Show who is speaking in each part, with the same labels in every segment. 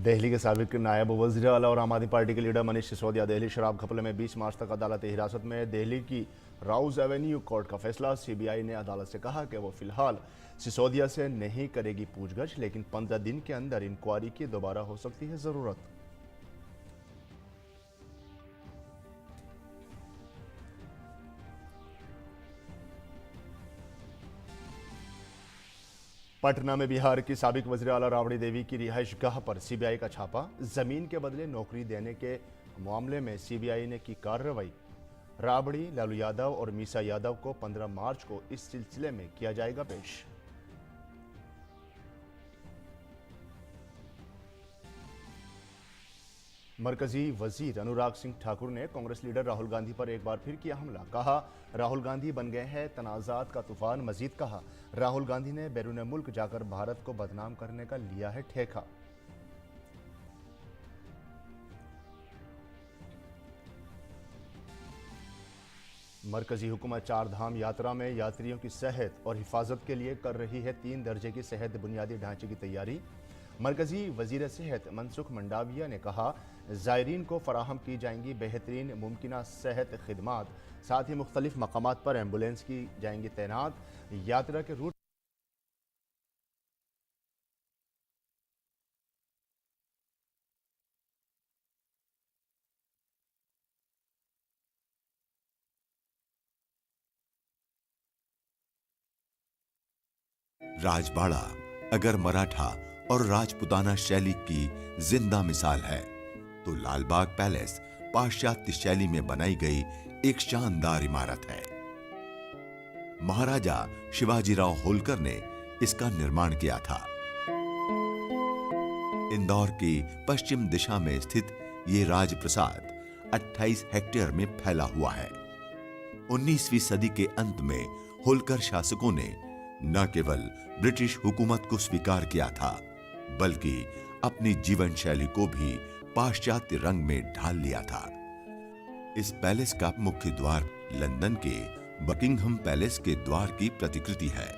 Speaker 1: दिल्ली के साबिक नायब वज़ीर आला और आम आदमी पार्टी के लीडर मनीष सिसोदिया दिल्ली शराब घपले में 20 मार्च तक अदालती हिरासत में। दिल्ली की राउज एवेन्यू कोर्ट का फैसला। सीबीआई ने अदालत से कहा कि वो फिलहाल सिसोदिया से नहीं करेगी पूछगछ, लेकिन 15 दिन के अंदर इंक्वायरी की दोबारा हो सकती है ज़रूरत। पटना में बिहार की साबिक वज़ीर आला राबड़ी देवी की रिहाइश गाह पर सीबीआई का छापा। जमीन के बदले नौकरी देने के मामले में सीबीआई ने की कार्रवाई। राबड़ी, लालू यादव और मीसा यादव को 15 मार्च को इस सिलसिले में किया जाएगा पेश। मरकजी वजीर अनुराग सिंह ठाकुर ने कांग्रेस लीडर राहुल गांधी पर एक बार फिर किया हमला। कहा, राहुल गांधी बन गए हैं तनाज़ात का तूफान। मजीद कहा, राहुल गांधी ने बैरून मुल्क जाकर भारत को बदनाम करने का लिया है ठेका। मरकजी हुकूमत 4 धाम यात्रा में यात्रियों की सेहत और हिफाजत के लिए कर रही है 3 दर्जे की सेहत बुनियादी ढांचे की तैयारी। मरकजी वजीर सेहत मनसुख मंडाविया ने कहा, ज़ायरीन को फराहम की जाएंगी बेहतरीन मुमकिन सेहत खिदमात। साथ ही मुख्तलिफ मकामात पर एम्बुलेंस की जाएंगी तैनात। यात्रा के रूट
Speaker 2: राजबाड़ा अगर मराठा और राजपुताना शैली की जिंदा मिसाल है, तो लालबाग पैलेस पाश्चात्य शैली में बनाई गई एक शानदार इमारत है। महाराजा शिवाजीराव होलकर ने इसका निर्माण किया था। इंदौर की पश्चिम दिशा में स्थित ये राजप्रसाद 28 हेक्टेयर में फैला हुआ है। 19वीं सदी के अंत में होलकर शासकों ने न केवल ब्रिटिश हुकूमत को स्वीकार किया था, बल्कि अपनी जीवन शैली को भी पाश्चात्य रंग में ढाल लिया था। इस पैलेस का मुख्य द्वार लंदन के बकिंघम पैलेस के द्वार की प्रतिकृति है।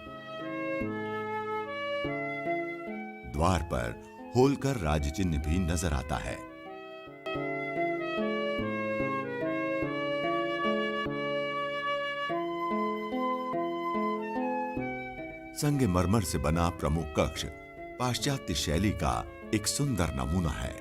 Speaker 2: द्वार पर होलकर राजचिन्ह भी नजर आता है। संगमरमर से बना प्रमुख कक्ष पाश्चात्य शैली का एक सुंदर नमूना है।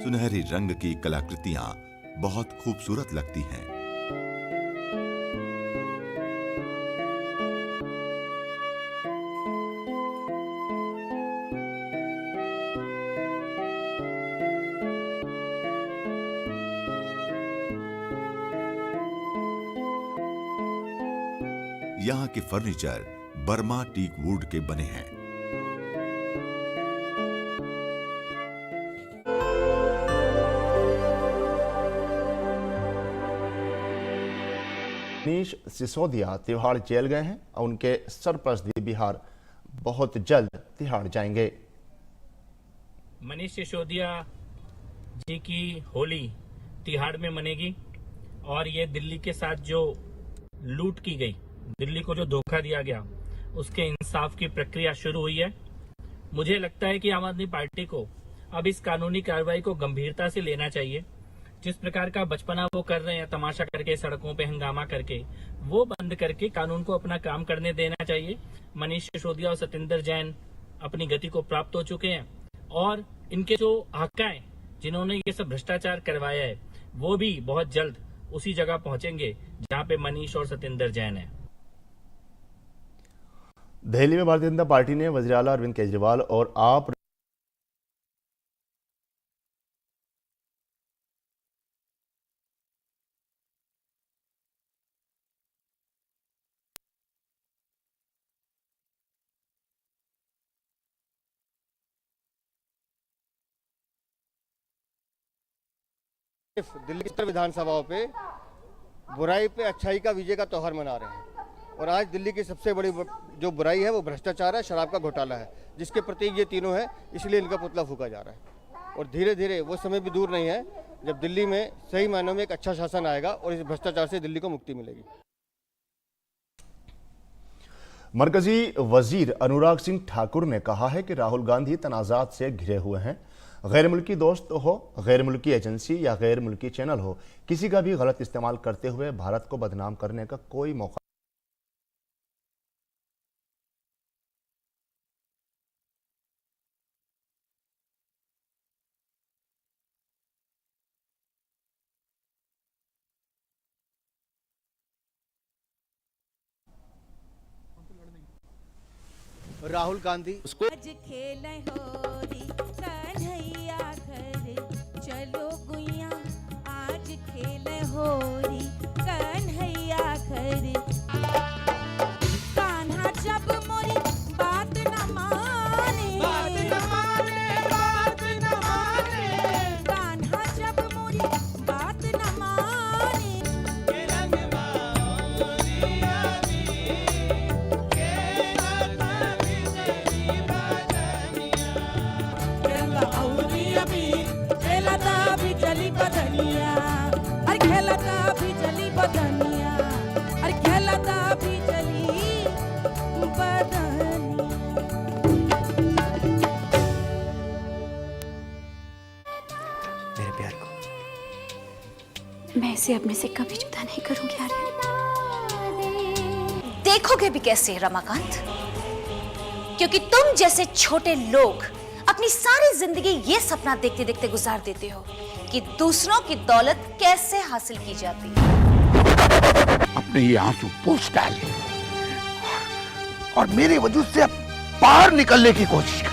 Speaker 2: सुनहरी रंग की कलाकृतियां बहुत खूबसूरत लगती हैं। यहाँ के फर्नीचर बर्मा टीक वुड के बने हैं।
Speaker 1: मनीष सिसोदिया तिहाड़ जेल गए हैं और उनके सरपरस्त बिहार बहुत जल्द तिहाड़ जाएंगे।
Speaker 3: मनीष सिसोदिया जी की होली तिहाड़ में मनेगी और ये दिल्ली के साथ जो लूट की गई, दिल्ली को जो धोखा दिया गया, उसके इंसाफ की प्रक्रिया शुरू हुई है। मुझे लगता है कि आम आदमी पार्टी को अब इस कानूनी कार्रवाई को गंभीरता से लेना चाहिए। जिस प्रकार का बचपना वो कर रहे हैं, तमाशा करके, सड़कों पे हंगामा करके, वो बंद करके कानून को अपना काम करने देना चाहिए। मनीष सिसोदिया और सतिंदर जैन अपनी गति को प्राप्त हो चुके हैं और इनके जो आकाएं जिन्होंने ये सब भ्रष्टाचार करवाया है, वो भी बहुत जल्द उसी जगह पहुंचेंगे जहां पे मनीष और सतिंदर जैन है।
Speaker 1: दिल्ली में भारतीय जनता पार्टी ने वज़ीर आला अरविंद केजरीवाल और आप
Speaker 4: दिल्ली की उत्तर विधानसभाओं पे बुराई पे अच्छाई का विजय का त्योहार मना रहे हैं और आज दिल्ली की सबसे बड़ी जो बुराई है वो भ्रष्टाचार है, शराब का घोटाला है, जिसके प्रतीक ये तीनों है, इसलिए इनका पुतला फूंका जा रहा है। और धीरे धीरे वो समय भी दूर नहीं है जब दिल्ली में सही मायनों में एक अच्छा शासन आएगा और इस भ्रष्टाचार से दिल्ली को मुक्ति मिलेगी।
Speaker 1: मरकजी वजीर अनुराग सिंह ठाकुर ने कहा है कि राहुल गांधी तनाजात से घिरे हुए हैं। गैर मुल्की दोस्त हो, गैर मुल्की एजेंसी या गैर मुल्की चैनल हो, किसी का भी गलत इस्तेमाल करते हुए भारत को बदनाम करने का कोई मौका।
Speaker 4: राहुल गांधी
Speaker 5: आज खेल होरी कन्हैया घर चलो गुइया, आज खेल होरी कन्हैया घर। कान्हा जब मोरी बात न माने, कान्हा जब मोरी बात न माने, खेलता भी चली बदनिया, अरे खेलता भी चली बदनिया, अरे खेलता भी चली बदनिया।
Speaker 6: मेरे प्यार को
Speaker 7: मैं इसे अपने से कभी जुदा नहीं करूंगी आर्यन। देखोगे भी कैसे रमाकांत, क्योंकि तुम जैसे छोटे लोग अपनी सारी जिंदगी ये सपना देखते देखते गुजार देते हो कि दूसरों की दौलत कैसे हासिल की जाती है।
Speaker 8: अपने ये आंसू पोंछ डाल और मेरे वजूद से अब बाहर निकलने की कोशिश कर,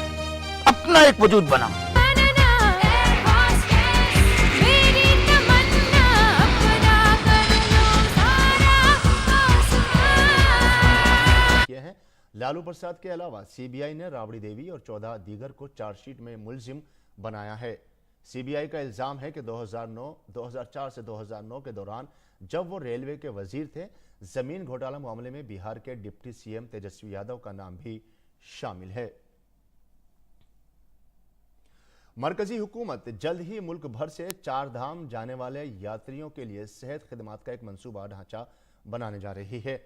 Speaker 8: अपना एक वजूद बना।
Speaker 1: लालू प्रसाद के अलावा सीबीआई ने राबड़ी देवी और 14 दीगर को चार्जशीट में मुलजिम बनाया है। सीबीआई का इल्जाम है कि 2004 से 2009 के दौरान जब वो रेलवे के वजीर थे, जमीन घोटाला मामले में बिहार के डिप्टी सीएम तेजस्वी यादव का नाम भी शामिल है। मरकजी हुकूमत जल्द ही मुल्क भर से 4 धाम जाने वाले यात्रियों के लिए सेहत खिदमात का एक मंसूबा ढांचा बनाने जा रही है।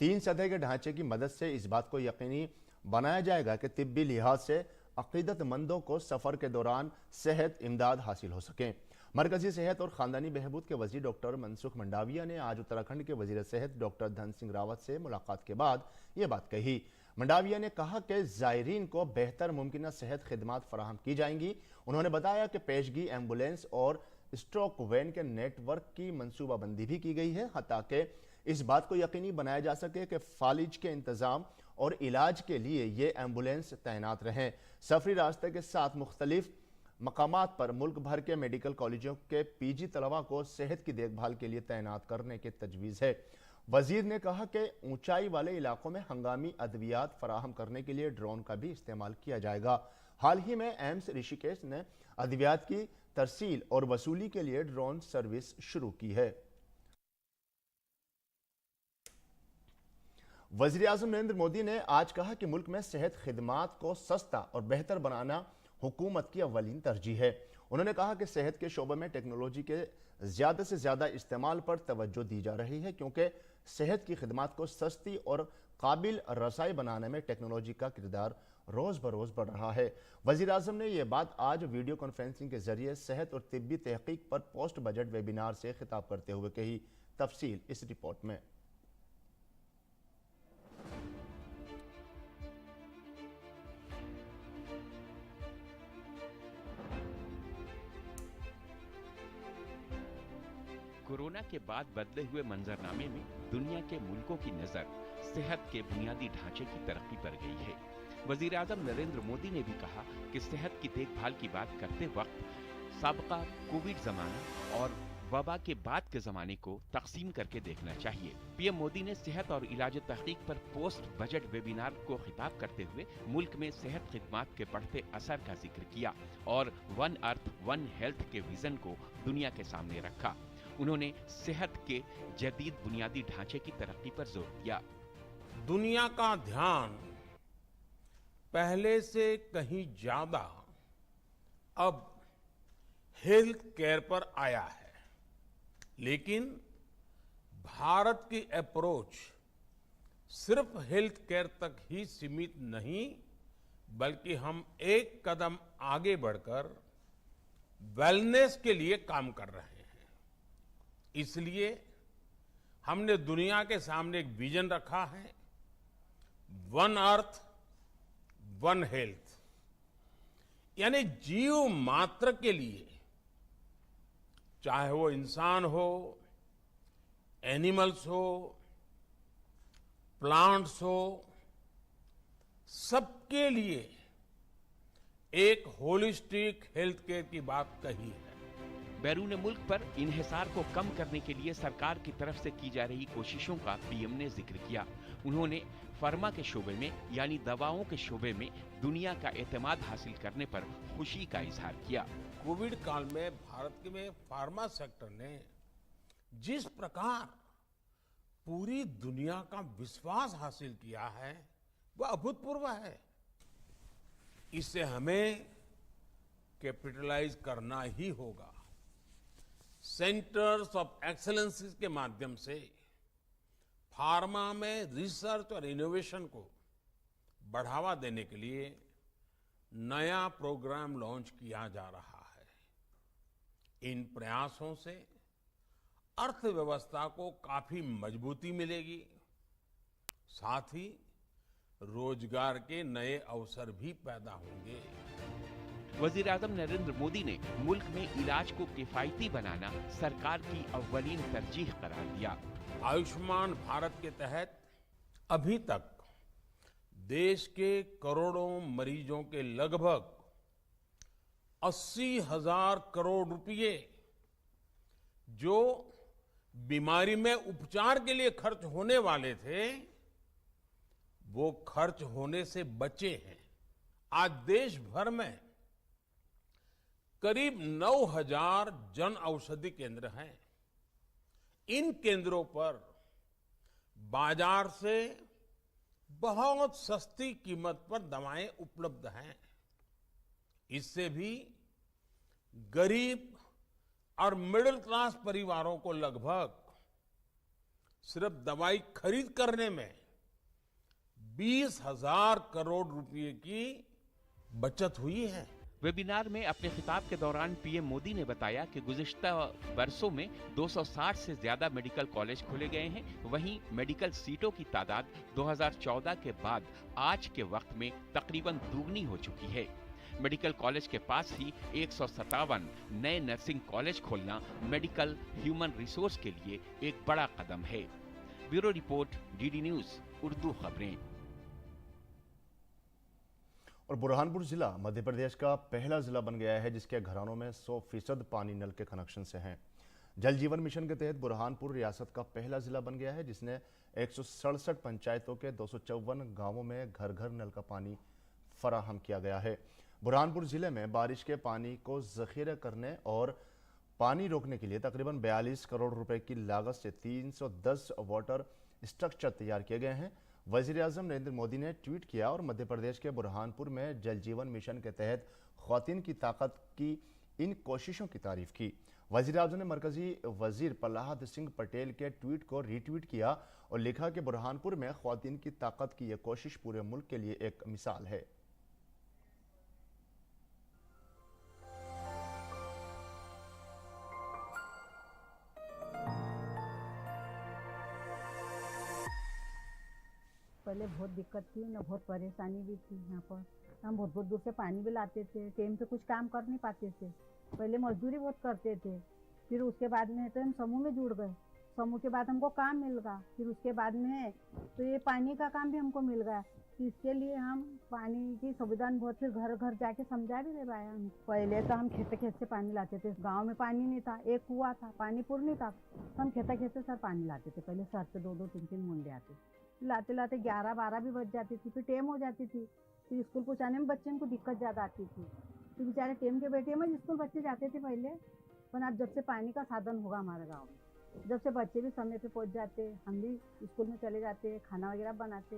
Speaker 1: 3 सतह के ढांचे की मदद से इस बात को यकीनी बनाया जाएगा कि तिब्बी लिहाज से अकीदतमंदों को सफर के दौरान सेहत इमदाद हासिल हो सके। मरकजी सेहत और खानदानी बहबूद के वजीर डॉक्टर मनसुख मंडाविया ने आज उत्तराखंड के वजीर सेहत डॉक्टर धन सिंह रावत से मुलाकात के बाद ये बात कही। मंडाविया ने कहा कि जायरीन को बेहतर मुमकिन सेहत खिदमात फराहम की जाएंगी। उन्होंने बताया कि पेशगी एम्बुलेंस और स्ट्रोक वैन के नेटवर्क की मनसूबाबंदी भी की गई है, ताकि इस बात को यकीनी बनाया जा सके कि फालिज के इंतजाम और इलाज के लिए ये एम्बुलेंस तैनात रहें। सफरी रास्ते के साथ मुख्तलिफ मकामात पर मुल्क भर के मेडिकल कॉलेजों के पीजी तलबा को सेहत की देखभाल के लिए तैनात करने की तजवीज़ है। वजीर ने कहा कि ऊंचाई वाले इलाकों में हंगामी अद्वियात फराहम करने के लिए ड्रोन का भी इस्तेमाल किया जाएगा। हाल ही में एम्स ऋषिकेश ने अद्वियात की तरसील और वसूली के लिए ड्रोन सर्विस शुरू की है। वज़ीर आज़म नरेंद्र मोदी ने आज कहा कि मुल्क में सेहत खिदमात को सस्ता और बेहतर बनाना हुकूमत की अव्वलीन तरजीह है। उन्होंने कहा कि सेहत के शोबे में टेक्नोलॉजी के ज़्यादा से ज़्यादा इस्तेमाल पर तवज्जो दी जा रही है, क्योंकि सेहत की खिदमात को सस्ती और काबिल रसाई बनाने में टेक्नोलॉजी का किरदार रोज़ बरोज़ बढ़ रहा है। वज़ीर आज़म ने यह बात आज वीडियो कॉन्फ्रेंसिंग के जरिए सेहत और तिब्बी तहकीक पर पोस्ट बजट वेबिनार से खिताब करते हुए कही। तफसील इस रिपोर्ट में।
Speaker 9: कोरोना के बाद बदले हुए मंजरनामे में दुनिया के मुल्कों की नजर सेहत के बुनियादी ढांचे की तरक्की पर गई है। वजीर आजम नरेंद्र मोदी ने भी कहा कि सेहत की देखभाल की बात करते वक्त साबका कोविड जमाना और वबा के बाद के जमाने को तकसीम करके देखना चाहिए। पीएम मोदी ने सेहत और इलाज तहकीक पर पोस्ट बजट वेबिनार को खिताब करते हुए मुल्क में सेहत खिदमात के बढ़ते असर का जिक्र किया और वन अर्थ वन हेल्थ के विजन को दुनिया के सामने रखा। उन्होंने सेहत के जदीद बुनियादी ढांचे की तरक्की पर जोर दिया।
Speaker 10: दुनिया का ध्यान पहले से कहीं ज्यादा अब हेल्थ केयर पर आया है, लेकिन भारत की अप्रोच सिर्फ हेल्थ केयर तक ही सीमित नहीं, बल्कि हम एक कदम आगे बढ़कर वेलनेस के लिए काम कर रहे हैं। इसलिए हमने दुनिया के सामने एक विजन रखा है, वन अर्थ वन हेल्थ, यानी जीव मात्र के लिए, चाहे वो इंसान हो, एनिमल्स हो, प्लांट्स हो, सबके लिए एक होलिस्टिक हेल्थ केयर की बात कही है।
Speaker 9: बैरून मुल्क पर इन्हिसार को कम करने के लिए सरकार की तरफ से की जा रही कोशिशों का पीएम ने जिक्र किया। उन्होंने फार्मा के शोबे में यानी दवाओं के शोबे में दुनिया का एतमाद हासिल करने पर खुशी का इजहार किया।
Speaker 10: कोविड काल में भारत के में फार्मा सेक्टर ने जिस प्रकार पूरी दुनिया का विश्वास हासिल किया है वह अभूतपूर्व है। इससे हमें कैपिटलाइज करना ही होगा। सेंटर्स ऑफ एक्सीलेंस के माध्यम से फार्मा में रिसर्च और इनोवेशन को बढ़ावा देने के लिए नया प्रोग्राम लॉन्च किया जा रहा है। इन प्रयासों से अर्थव्यवस्था को काफी मजबूती मिलेगी, साथ ही रोजगार के नए अवसर भी पैदा होंगे।
Speaker 9: वजीर आजम नरेंद्र मोदी ने मुल्क में इलाज को किफायती बनाना सरकार की अव्वलीन तरजीह करार दिया।
Speaker 10: आयुष्मान भारत के तहत अभी तक देश के करोड़ों मरीजों के लगभग 80,000 करोड़ रुपए जो बीमारी में उपचार के लिए खर्च होने वाले थे, वो खर्च होने से बचे हैं। आज देश भर में करीब 9,000 जन औषधि केंद्र हैं। इन केंद्रों पर बाजार से बहुत सस्ती कीमत पर दवाएं उपलब्ध हैं। इससे भी गरीब और मिडिल क्लास परिवारों को लगभग सिर्फ दवाई खरीद करने में 20,000 करोड़ रुपए की बचत हुई है।
Speaker 9: वेबिनार में अपने खिताब के दौरान पीएम मोदी ने बताया कि गुज़िश्ता वर्षों में 260 से ज्यादा मेडिकल कॉलेज खोले गए हैं। वहीं मेडिकल सीटों की तादाद 2014 के बाद आज के वक्त में तकरीबन दोगुनी हो चुकी है। मेडिकल कॉलेज के पास ही 157 नए नर्सिंग कॉलेज खोलना मेडिकल ह्यूमन रिसोर्स के लिए एक बड़ा कदम है। Bureau report, DD news Urdu खबरें।
Speaker 1: और बुरहानपुर जिला मध्य प्रदेश का पहला जिला बन गया है जिसके घरानों में 100% पानी नल के कनेक्शन से हैं। जल जीवन मिशन के तहत बुरहानपुर रियासत का पहला जिला बन गया है जिसने 167 पंचायतों के 254 गांवों में घर घर नल का पानी फराहम किया गया है। बुरहानपुर जिले में बारिश के पानी को जखीरा करने और पानी रोकने के लिए तकरीबन 42 करोड़ रुपए की लागत से 310 वाटर स्ट्रक्चर तैयार किए गए हैं। वजीर आजम नरेंद्र मोदी ने ट्वीट किया और मध्य प्रदेश के बुरहानपुर में जल जीवन मिशन के तहत ख्वातीन की ताकत की इन कोशिशों की तारीफ की। वजीर आजम ने मरकजी वजीर प्रहलाद सिंह पटेल के ट्वीट को रीट्वीट किया और लिखा कि बुरहानपुर में ख्वातीन की ताकत की यह कोशिश पूरे मुल्क के लिए एक मिसाल है।
Speaker 11: पहले बहुत दिक्कत थी ना, बहुत परेशानी भी थी। यहाँ पर हम बहुत बहुत दूर से पानी भी लाते थे, टाइम पे कुछ काम कर नहीं पाते थे। पहले मजदूरी बहुत करते थे, फिर उसके बाद में तो हम समूह में जुड़ गए। समूह के बाद हमको काम मिल गया, फिर उसके बाद में तो ये पानी का काम भी हमको मिल गया। इसके लिए हम पानी की सुविधा बहुत फिर घर घर जाके समझा भी दे पाया। हम पहले तो हम खेत खेत से पानी लाते थे, गांव में पानी नहीं था, एक कुआं था, पानी पूर्ण नहीं था, हम खेत खेत से सर पानी लाते थे। पहले सर से 2-2, 3-3 मुंडे आते, लाते लाते 11-12 भी बज जाती थी, फिर टेम हो जाती थी। फिर स्कूल पहुँचाने में बच्चों को दिक्कत ज़्यादा आती थी, तो बेचारे टेम के बैठे में स्कूल बच्चे जाते थे पहले। पर अब जब से पानी का साधन होगा हमारे गाँव में, जब से बच्चे भी समय पे पहुंच जाते, हम भी स्कूल में चले जाते, खाना वगैरह बनाते।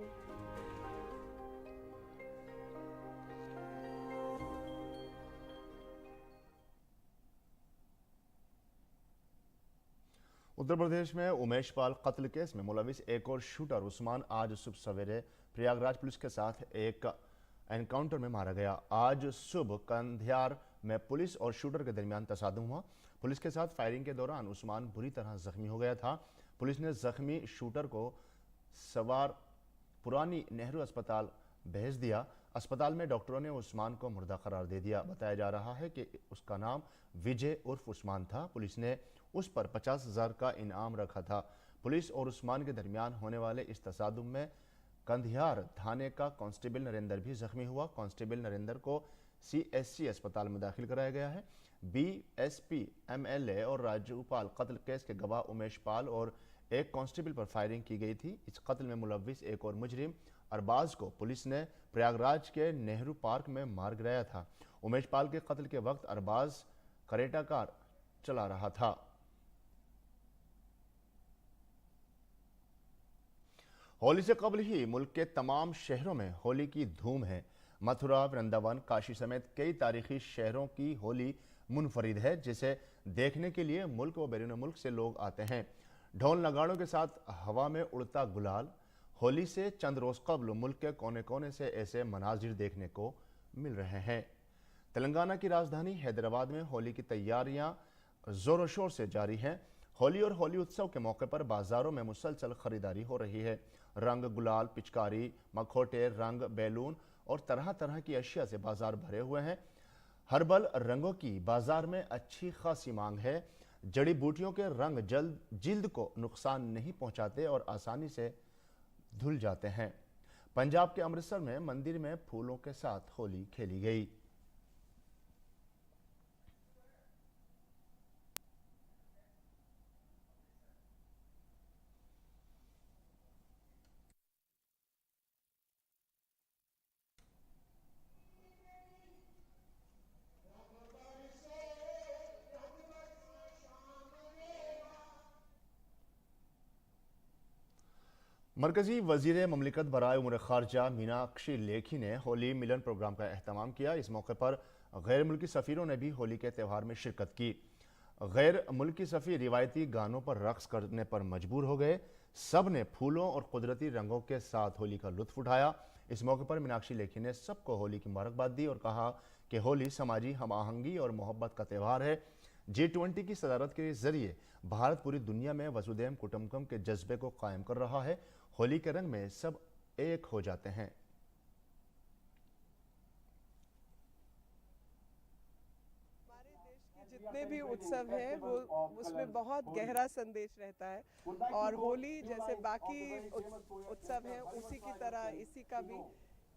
Speaker 1: उत्तर प्रदेश में उमेश पाल कत्ल केस में मुलविस एक और शूटर उस्मान आज सुबह सवेरे प्रयागराज पुलिस के साथ एक एनकाउंटर में मारा गया। आज सुबह कंधियार में पुलिस और शूटर के दरमियान तसादुम हुआ। पुलिस के साथ फायरिंग के दौरान उस्मान बुरी तरह जख्मी हो गया था। पुलिस ने जख्मी शूटर को सवार पुरानी नेहरू अस्पताल भेज दिया। अस्पताल में डॉक्टरों ने उस्मान को मुर्दा करार दे दिया। बताया जा रहा है कि उसका नाम विजय उर्फ उस्मान था। पुलिस ने उस पर 50,000 का इनाम रखा था। पुलिस और उस्मान के दरमियान होने वाले इस तसादुम में कंधियार थाने का कांस्टेबल नरेंद्र भी जख्मी हुआ। कांस्टेबल नरेंद्र को CSC अस्पताल में दाखिल कराया गया है। BSP MLA और राज्यपाल कत्ल केस के गवाह उमेश पाल और एक कांस्टेबल पर फायरिंग की गई थी। इस कत्ल में मुलविस एक और मुजरिम अरबाज को पुलिस ने प्रयागराज के नेहरू पार्क में मार गिराया था। उमेश पाल के कत्ल के वक्त अरबाज करेटा कार चला रहा था। होली से कबल ही मुल्क के तमाम शहरों में होली की धूम है। मथुरा, वृंदावन, काशी समेत कई तारीखी शहरों की होली मुनफरिद है, जिसे देखने के लिए मुल्क व बैरून मुल्क से लोग आते हैं। ढोल नगाड़ों के साथ हवा में उड़ता गुलाल। होली से चंद रोज कबल मुल्क के कोने कोने से ऐसे मनाजिर देखने को मिल रहे हैं। तेलंगाना की राजधानी हैदराबाद में होली की तैयारियां जोरों शोर से जारी हैं। होली और होली उत्सव के मौके पर बाजारों में मुसलसल खरीदारी हो रही है। रंग, गुलाल, पिचकारी, मखोटे, रंग, बैलून और तरह तरह की अशिया से बाजार भरे हुए हैं। हर्बल रंगों की बाजार में अच्छी खासी मांग है। जड़ी बूटियों के रंग जिल्द को नुकसान नहीं पहुंचाते और आसानी से धुल जाते हैं। पंजाब के अमृतसर में मंदिर में फूलों के साथ होली खेली गई। मरकजी वजीर ममलिकत बराए उमूर खारजा मीनाक्षी लेखी ने होली मिलन प्रोग्राम का एहतमाम किया। इस मौके पर गैर मुल्की सफ़ीरों ने भी होली के त्यौहार में शिरकत की। गैर मुल्की सफ़ीर रिवायती गानों पर रक्स करने पर मजबूर हो गए। सब ने फूलों और कुदरती रंगों के साथ होली का लुत्फ उठाया। इस मौके पर मीनाक्षी लेखी ने सबको होली की मुबारकबाद दी और कहा कि होली समाजी हम आहंगी और मोहब्बत का त्यौहार है। G20 की सदारत के जरिए भारत पूरी दुनिया में वसुधैव कुटुंबकम के जज्बे को कायम कर रहा है। होली के रंग में सब एक हो जाते हैं।
Speaker 12: हमारे देश के जितने भी उत्सव हैं वो उसमें बहुत गहरा संदेश रहता है और होली जैसे बाकी उत्सव हैं उसी की तरह इसी का भी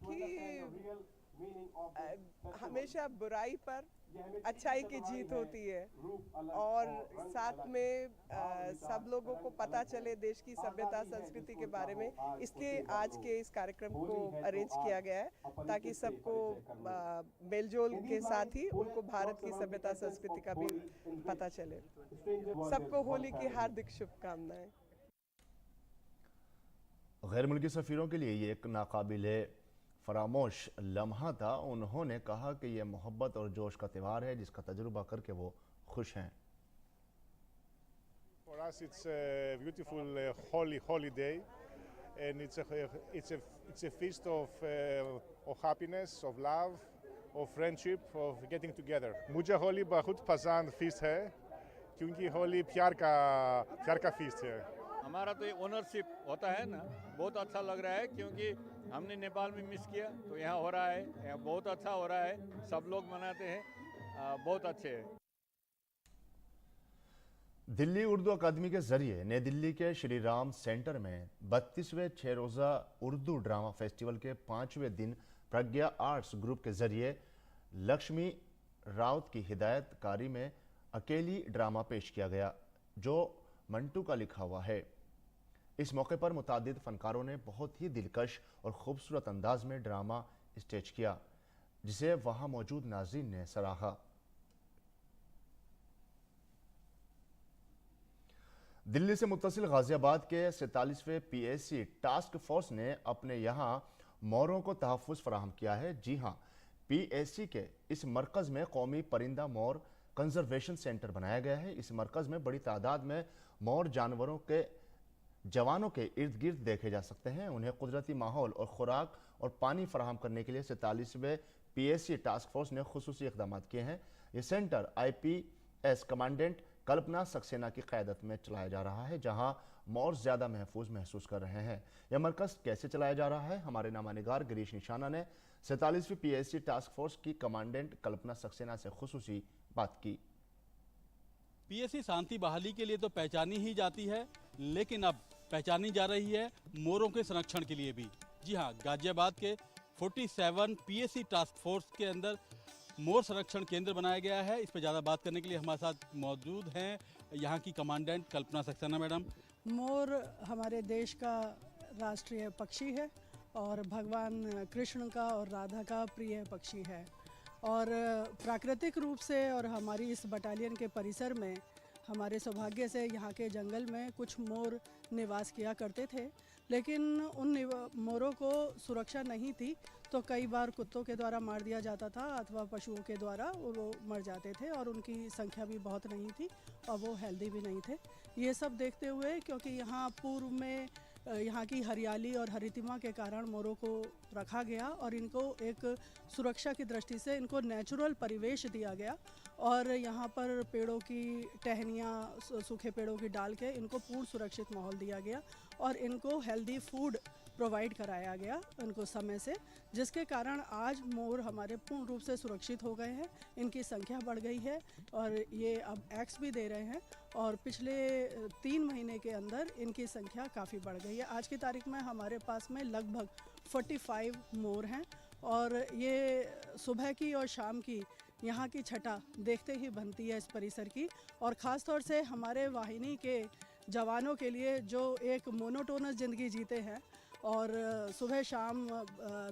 Speaker 12: कि हमेशा बुराई पर अच्छाई की जीत होती है और साथ में सब लोगों को पता चले देश की सभ्यता संस्कृति के बारे में, इसलिए आज के इस कार्यक्रम को अरेंज किया गया है ताकि सबको मेलजोल के साथ ही उनको भारत की सभ्यता संस्कृति का भी पता चले। सबको होली की हार्दिक शुभकामनाएं।
Speaker 1: गैर मुल्की सफ़ीरों के लिए ये एक नाकाबिले फरामोश लम्हा था। उन्होंने कहा कि यह मोहब्बत और जोश का त्यौहार है जिसका तजुर्बा करके वो खुश हैं।
Speaker 13: For us it's a beautiful holy day and it's a feast of happiness, of love, of friendship, of getting together. मुझे होली बहुत पसंद फीस्ट है क्योंकि होली प्यार का फीस्ट है।
Speaker 14: हमारा तो ये ओनरशिप होता है ना, बहुत अच्छा लग रहा है क्योंकि हमने नेपाल में मिस किया तो यहाँ हो रहा है, यहाँ बहुत अच्छा हो रहा है, सब लोग मनाते हैं, बहुत अच्छे है।
Speaker 1: दिल्ली उर्दू अकादमी के जरिए नई दिल्ली के श्री राम सेंटर में 32वें 6 रोज़ा उर्दू ड्रामा फेस्टिवल के 5वें दिन प्रज्ञा आर्ट्स ग्रुप के जरिए लक्ष्मी राउत की हिदायतकारी में अकेली ड्रामा पेश किया गया जो मंटू का लिखा हुआ है। इस मौके पर मुतादिद फनकारों ने बहुत ही दिलकश और खूबसूरत अंदाज में ड्रामा स्टेज किया जिसे वहां मौजूद नाज़रीन ने सराहा। दिल्ली से मुत्तसिल गाजियाबाद के 47वें पीएससी टास्क फोर्स ने अपने यहाँ मोरों को तहफ़्फ़ुज़ फराहम किया है। जी हाँ, पीएससी के इस मरकज़ में कौमी परिंदा मोर कंजर्वेशन सेंटर बनाया गया है। इस मरकज़ में बड़ी तादाद में मोर जानवरों के जवानों के इर्द गिर्द देखे जा सकते हैं। उन्हें कुदरती माहौल और खुराक और पानी फराहम करने के लिए 47वें पीएससी टास्क फोर्स ने खुसूसी इक़दाम किए हैं। ये सेंटर IPS कमांडेंट कल्पना सक्सेना की क़यादत में चलाया जा रहा है, जहां मोर ज़्यादा महफूज महसूस कर रहे हैं। यह मरकज़ कैसे चलाया जा रहा है, हमारे नामानिगार गिरीश निशाना ने 47वीं पीएससी टास्क फोर्स की कमांडेंट कल्पना सक्सेना से खुसूसी बात की।
Speaker 15: पीएससी शांति बहाली के लिए तो पहचानी ही जाती है, लेकिन अब पहचानी जा रही है मोरों के संरक्षण के लिए भी। जी हाँ, गाजियाबाद के 47 पीएससी टास्क फोर्स के अंदर मोर संरक्षण केंद्र बनाया गया है। इस पर ज़्यादा बात करने के लिए हमारे साथ मौजूद हैं यहाँ की कमांडेंट कल्पना सक्सेना मैडम।
Speaker 16: मोर हमारे देश का राष्ट्रीय पक्षी है और भगवान कृष्ण का और राधा का प्रिय पक्षी है, और प्राकृतिक रूप से और हमारी इस बटालियन के परिसर में हमारे सौभाग्य से यहाँ के जंगल में कुछ मोर निवास किया करते थे, लेकिन उन मोरों को सुरक्षा नहीं थी, तो कई बार कुत्तों के द्वारा मार दिया जाता था अथवा पशुओं के द्वारा वो मर जाते थे, और उनकी संख्या भी बहुत नहीं थी और वो हेल्दी भी नहीं थे। ये सब देखते हुए, क्योंकि यहाँ पूर्व में यहाँ की हरियाली और हरितिमा के कारण मोरों को रखा गया और इनको एक सुरक्षा की दृष्टि से इनको नेचुरल परिवेश दिया गया, और यहाँ पर पेड़ों की टहनियाँ, सूखे पेड़ों की डाल के इनको पूर्ण सुरक्षित माहौल दिया गया और इनको हेल्दी फूड प्रोवाइड कराया गया उनको समय से, जिसके कारण आज मोर हमारे पूर्ण रूप से सुरक्षित हो गए हैं। इनकी संख्या बढ़ गई है और ये अब एग्स भी दे रहे हैं, और पिछले 3 महीने के अंदर इनकी संख्या काफ़ी बढ़ गई है। आज की तारीख में हमारे पास में लगभग 45 मोर हैं, और ये सुबह की और शाम की यहाँ की छटा देखते ही बनती है इस परिसर की, और ख़ास तौर से हमारे वाहिनी के जवानों के लिए जो एक मोनोटोनस ज़िंदगी जीते हैं और सुबह शाम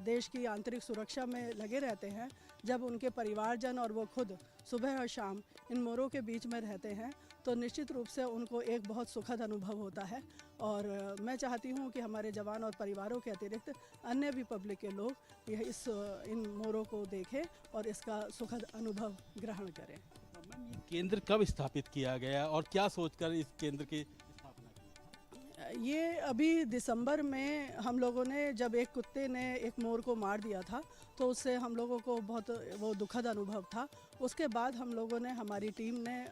Speaker 16: देश की आंतरिक सुरक्षा में लगे रहते हैं, जब उनके परिवारजन और वो खुद सुबह और शाम इन मोरों के बीच में रहते हैं, तो निश्चित रूप से उनको एक बहुत सुखद अनुभव होता है। और मैं चाहती हूँ कि हमारे जवान और परिवारों के अतिरिक्त अन्य भी पब्लिक के लोग इन मोरों को देखें और इसका सुखद अनुभव ग्रहण करें।
Speaker 15: मैम, ये केंद्र कब स्थापित किया गया और क्या सोचकर इस केंद्र की स्थापना की?
Speaker 16: ये अभी दिसंबर में हम लोगों ने, जब एक कुत्ते ने एक मोर को मार दिया था, तो उससे हम लोगों को बहुत वो दुखद अनुभव था। उसके बाद हम लोगों ने, हमारी टीम ने,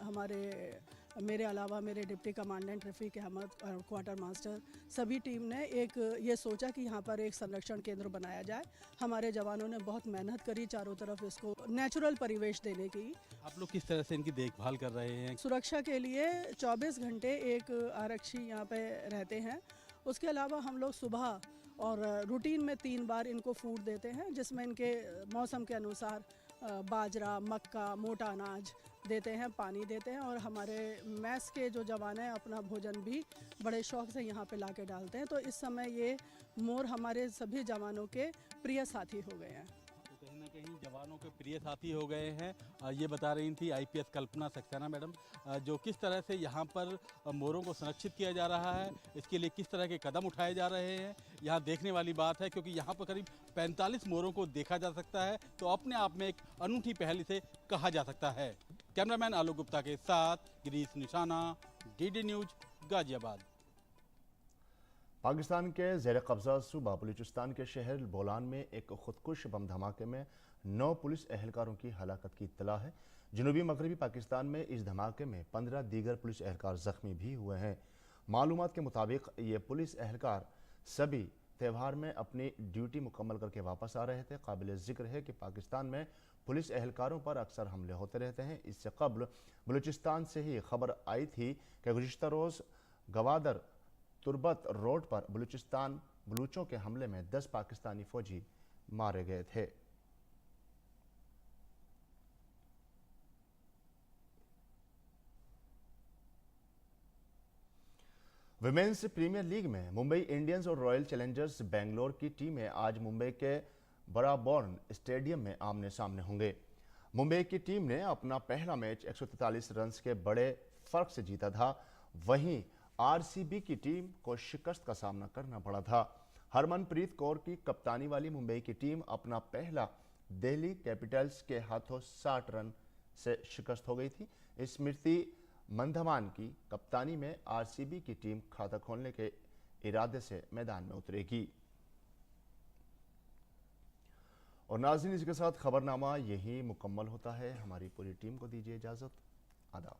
Speaker 16: मेरे अलावा मेरे डिप्टी कमांडेंट रफ़ीक अहमद और क्वार्टर मास्टर, सभी टीम ने एक ये सोचा कि यहाँ पर एक संरक्षण केंद्र बनाया जाए। हमारे जवानों ने बहुत मेहनत करी चारों तरफ इसको नेचुरल परिवेश देने की।
Speaker 15: आप लोग किस तरह से इनकी देखभाल कर रहे हैं?
Speaker 16: सुरक्षा के लिए 24 घंटे एक आरक्षी यहाँ पे रहते हैं। उसके अलावा हम लोग सुबह और रूटीन में 3 बार इनको फूड देते हैं, जिसमें इनके मौसम के अनुसार बाजरा, मक्का, मोटा अनाज देते हैं, पानी देते हैं, और हमारे मैस के जो जवान हैं अपना भोजन भी बड़े शौक से यहाँ पे ला के डालते हैं। तो इस समय ये मोर हमारे सभी जवानों के प्रिय साथी हो गए हैं।
Speaker 15: तो कहीं ना कहीं जवानों के प्रिय साथी हो गए हैं। ये बता रही थी IPS कल्पना सक्सेना मैडम, जो किस तरह से यहाँ पर मोरों को संरक्षित किया जा रहा है, इसके लिए किस तरह के कदम उठाए जा रहे हैं। यहाँ देखने वाली बात है, क्योंकि यहाँ पर करीब 45 मोरों को देखा जा सकता है, तो अपने आप में एक अनूठी पहल इसे कहा जा सकता है। कैमरामैन आलोक गुप्ता के साथ गिरीश निशाना, DD न्यूज, गाजियाबाद।
Speaker 1: पाकिस्तान के ज़ेर कब्ज़ा सूबा बलूचिस्तान के शहर बोलान में एक खुदकुश बम धमाके में 9 पुलिस एहलकारों की हलाकत की इत्तला है। जनूबी मगरबी पाकिस्तान में इस धमाके में 15 दीगर पुलिस एहलकार ज़ख्मी भी हुए हैं। मालूमात के मुताबिक ये पुलिस एहलकार सभी त्यौहार में अपनी ड्यूटी मुकम्मल करके वापस आ रहे थे। काबिल ज़िक्र है कि पाकिस्तान में पुलिस एहलकारों पर अक्सर हमले होते रहते हैं। इससे कबल बलूचिस्तान से ही खबर आई थी कि गुज़िश्ता रोज़ गवादर तुर्बत रोड पर बलूचों के हमले में 10 पाकिस्तानी फौजी मारे गए थे। विमेंस प्रीमियर लीग में मुंबई इंडियंस और रॉयल चैलेंजर्स बेंगलोर की टीमें आज मुंबई के बराबॉर्न स्टेडियम में आमने सामने होंगे। मुंबई की टीम ने अपना पहला मैच 143 रन के बड़े फर्क से जीता था, वहीं आरसीबी की टीम को शिकस्त का सामना करना पड़ा था। हरमनप्रीत कौर की कप्तानी वाली मुंबई की टीम अपना पहला दिल्ली कैपिटल्स के हाथों 60 रन से शिकस्त हो गई थी। स्मृति मंधवान की कप्तानी में आरसीबी की टीम खाता खोलने के इरादे से मैदान में उतरेगी। और नाज़रीन, इसके साथ खबरनामा यही मुकम्मल होता है। हमारी पूरी टीम को दीजिए इजाजत। आदाब।